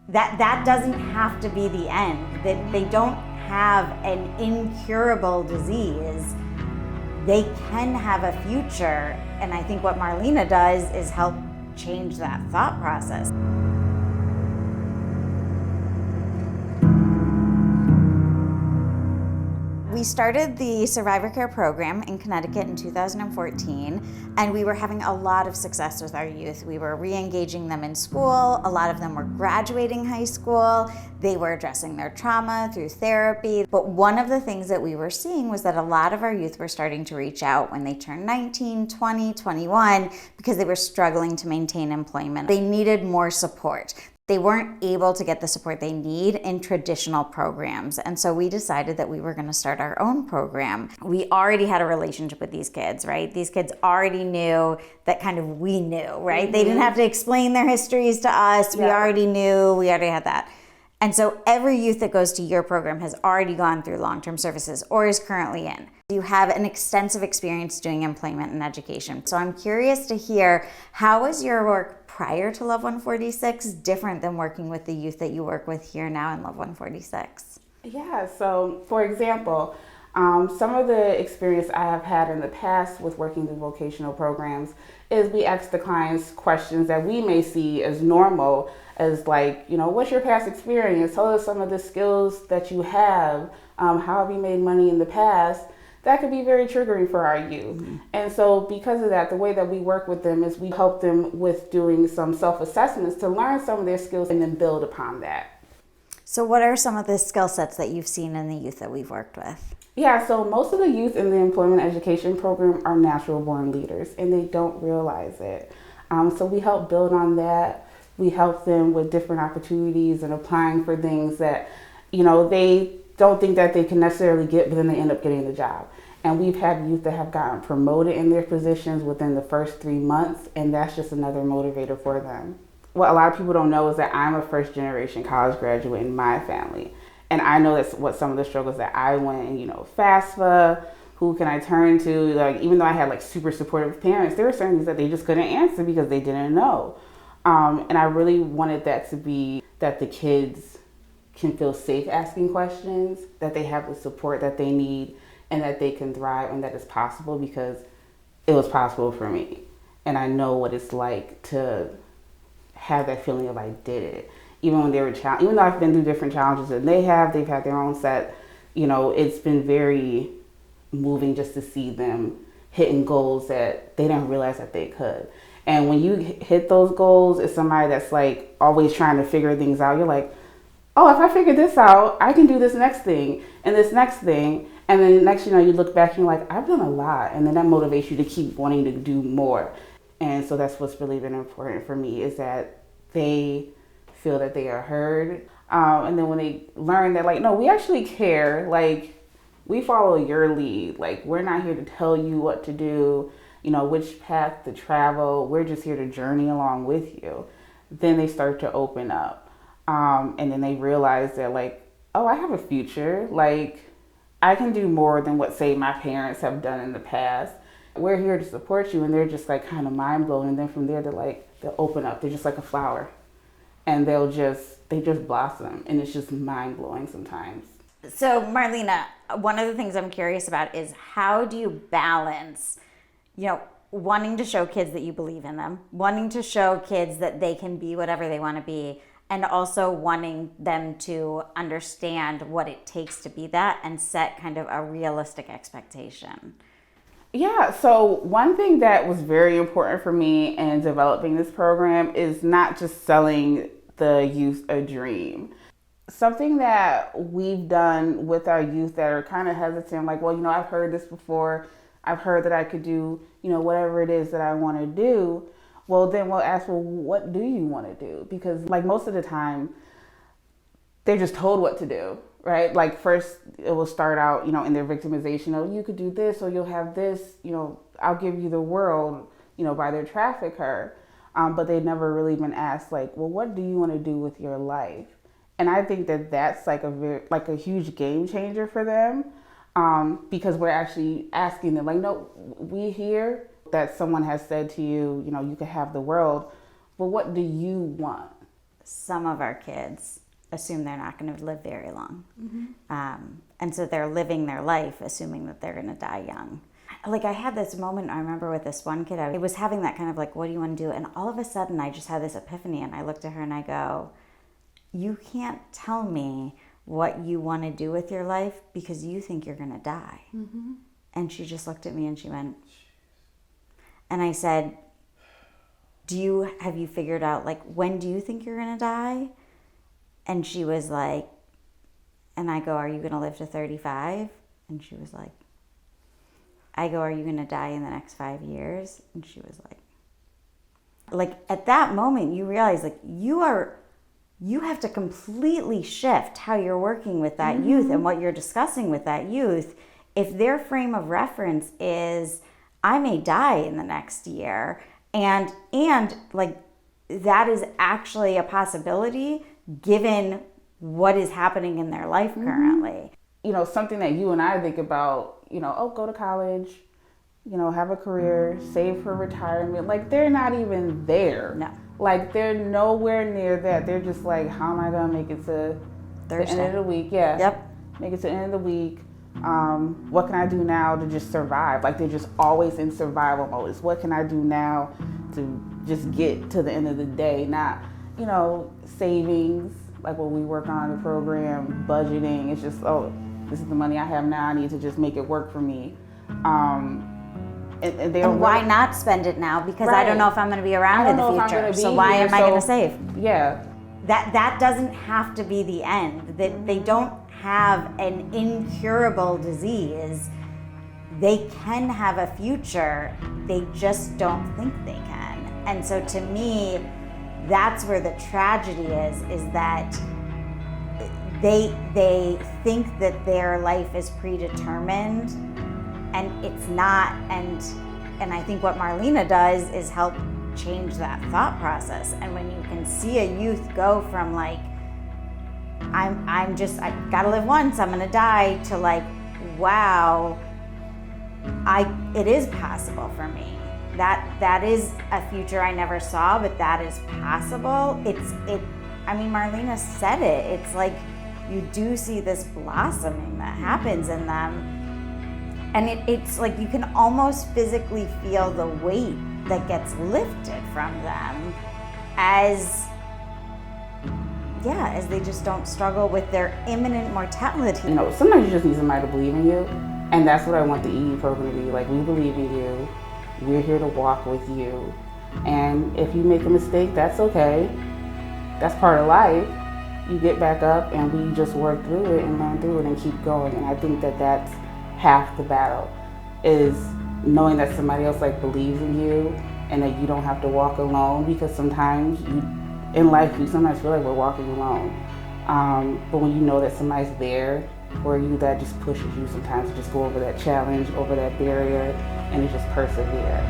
that doesn't have to be the end, that they don't have an incurable disease. They can have a future. And I think what Marlena does is help change that thought process. We started the Survivor Care program in Connecticut in 2014, and we were having a lot of success with our youth. We were re-engaging them in school. A lot of them were graduating high school. They were addressing their trauma through therapy. But one of the things that we were seeing was that a lot of our youth were starting to reach out when they turned 19, 20, 21, because they were struggling to maintain employment. They needed more support. They weren't able to get the support they need in traditional programs. And so we decided that we were going to start our own program. We already had a relationship with these kids, right? These kids already knew that kind of we knew, right? Mm-hmm. They didn't have to explain their histories to us. Yeah. We already knew, we already had that. And so every youth that goes to your program has already gone through long-term services or is currently in. You have an extensive experience doing employment and education. So I'm curious to hear, how was your work prior to Love 146 different than working with the youth that you work with here now in Love 146? Yeah, so for example, some of the experience I have had in the past with working through vocational programs is we ask the clients questions that we may see as normal, as like, what's your past experience? Tell us some of the skills that you have. How have you made money in the past? That could be very triggering for our youth. Mm-hmm. And so because of that, the way that we work with them is we help them with doing some self-assessments to learn some of their skills and then build upon that. So what are some of the skill sets that you've seen in the youth that we've worked with? Yeah, so most of the youth in the employment education program are natural born leaders, and they don't realize it. So we help build on that. We help them with different opportunities and applying for things that, they don't think that they can necessarily get, but then they end up getting the job. And we've had youth that have gotten promoted in their positions within the first 3 months, and that's just another motivator for them. What a lot of people don't know is that I'm a first generation college graduate in my family. And I know that's what some of the struggles that I went in, FAFSA, who can I turn to? Like, even though I had super supportive parents, there were certain things that they just couldn't answer because they didn't know. And I really wanted that to be that the kids can feel safe asking questions, that they have the support that they need, and that they can thrive, and that it's possible, because it was possible for me. And I know what it's like to have that feeling of I did it. Even when they were even though I've been through different challenges and they've had their own set, it's been very moving just to see them hitting goals that they didn't realize that they could. And when you hit those goals as somebody that's always trying to figure things out, you're like, oh, if I figure this out, I can do this next thing and this next thing. And then next, you look back and you're like, I've done a lot. And then that motivates you to keep wanting to do more. And so that's what's really been important for me, is that they feel that they are heard. And then when they learn that, no, we actually care. We follow your lead. We're not here to tell you what to do, which path to travel. We're just here to journey along with you. Then they start to open up. And then they realize that oh, I have a future. I can do more than what, say, my parents have done in the past. We're here to support you. And they're just kind of mind blown. And then from there, they'll open up. They're just like a flower. And they just blossom. And it's just mind blowing sometimes. So Marlena, one of the things I'm curious about is, how do you balance, wanting to show kids that you believe in them, wanting to show kids that they can be whatever they want to be, and also wanting them to understand what it takes to be that and set kind of a realistic expectation? Yeah, so one thing that was very important for me in developing this program is not just selling the youth a dream. Something that we've done with our youth that are kind of hesitant, well, I've heard this before. I've heard that I could do, whatever it is that I want to do. Well, then we'll ask, well, what do you want to do? Because most of the time, they're just told what to do, right? First, it will start out, in their victimization. Oh, you could do this, or you'll have this, I'll give you the world, by their trafficker. But they've never really been asked, well, what do you want to do with your life? And I think that that's a huge game changer for them, because we're actually asking them, no, we hear that someone has said to you, you can have the world, but what do you want? some of our kids assume they're not going to live very long. And so they're living their life assuming that they're going to die young. Like I had this moment, I remember with this one kid, I was having that kind of like, what do you want to do? And all of a sudden I just had this epiphany and I looked at her and I go, you can't tell me what you want to do with your life because you think you're going to die. And she just looked at me and she went, and I said, have you figured out, like, when do you think you're going to die? And she was like, and I go, are you going to live to 35? And she was like, I go, are you going to die in the next 5 years? And she was like at that moment, you realize, like, you have to completely shift how you're working with that youth and what you're discussing with that youth. If their frame of reference is, I may die in the next year, and like that is actually a possibility given what is happening in their life currently. You know, something that you and I think about, you know, oh, go to college, you know, have a career, save for retirement. Like, they're not even there. No. Like, they're nowhere near that. They're just like, how am I going to make it to the end of the week? Yeah. Yep. Make it to the end of the week. What can I do now to just survive? Like, they're just always in survival mode. It's what can I do now to just get to the end of the day? Not, you know, savings, like what we work on in the program, budgeting. It's just, oh, this is the money I have now. I need to just make it work for me. And why not spend it now? Because I don't know if I'm going to be around in the future. So why am I going to save? Yeah. That doesn't have to be the end. That they don't have an incurable disease. They can have a future. They just don't think they can. And so to me, that's where the tragedy is that they think that their life is predetermined, and it's not. And I think what Marlena does is help change that thought process. And when you can see a youth go from like, I gotta live once, I'm gonna die, to like, wow, it is possible for me. That is a future I never saw, but that is possible. I mean, Marlena said it. It's like you do see this blossoming that happens in them. And it's like you can almost physically feel the weight that gets lifted from them as they just don't struggle with their imminent mortality. You know, sometimes you just need somebody to believe in you. And that's what I want the EE program to be. Like, we believe in you. We're here to walk with you. And if you make a mistake, that's okay. That's part of life. You get back up and we just work through it and learn through it and keep going. And I think that that's half the battle, is knowing that somebody else like believes in you and that you don't have to walk alone, because sometimes in life we sometimes feel like we're walking alone. But when you know that somebody's there for you, that just pushes you sometimes to just go over that challenge, over that barrier, and to just persevere.